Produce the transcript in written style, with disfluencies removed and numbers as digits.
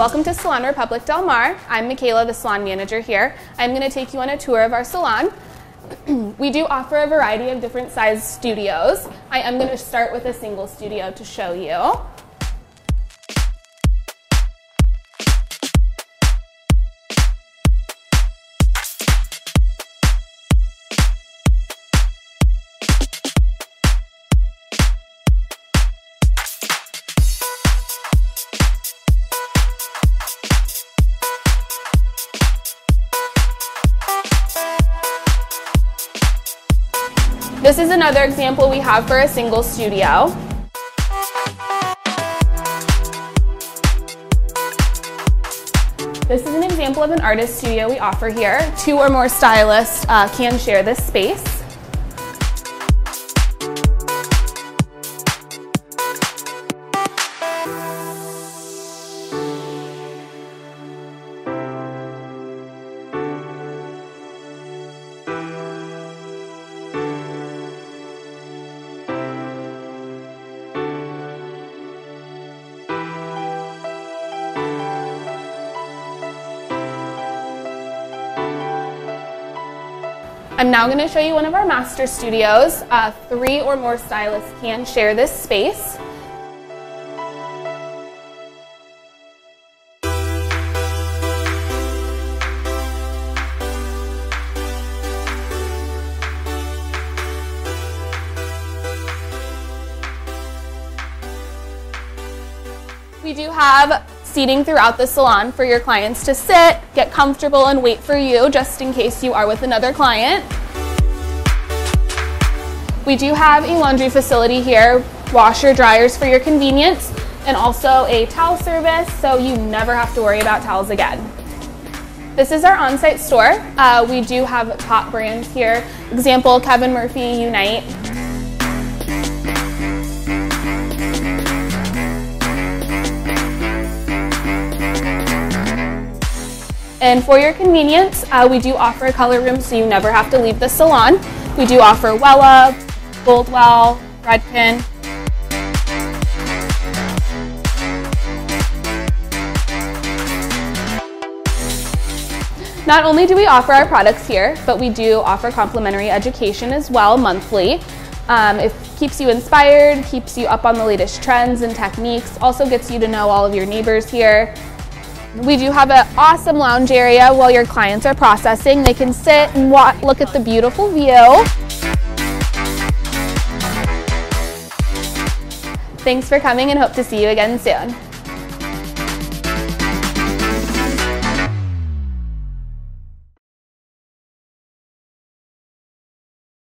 Welcome to Salon Republic Del Mar. I'm Mikayla, the salon manager here. I'm going to take you on a tour of our salon. We do offer a variety of different size studios. I am going to start with a single studio to show you. This is another example we have for a single studio. This is an example of an artist studio we offer here. 2 or more stylists can share this space. I'm now going to show you one of our master studios. 3 or more stylists can share this space. We do have seating throughout the salon for your clients to sit, get comfortable, and wait for you just in case you are with another client. We do have a laundry facility here, washer, dryers for your convenience, and also a towel service so you never have to worry about towels again. This is our on-site store. We do have top brands here. Example, Kevin Murphy, Unite. And for your convenience, we do offer a color room so you never have to leave the salon. We do offer Wella, Goldwell, Redken. Not only do we offer our products here, but we do offer complimentary education as well monthly. It keeps you inspired, keeps you up on the latest trends and techniques, also gets you to know all of your neighbors here. We do have an awesome lounge area while your clients are processing. They can sit and look at the beautiful view. Thanks for coming and hope to see you again soon.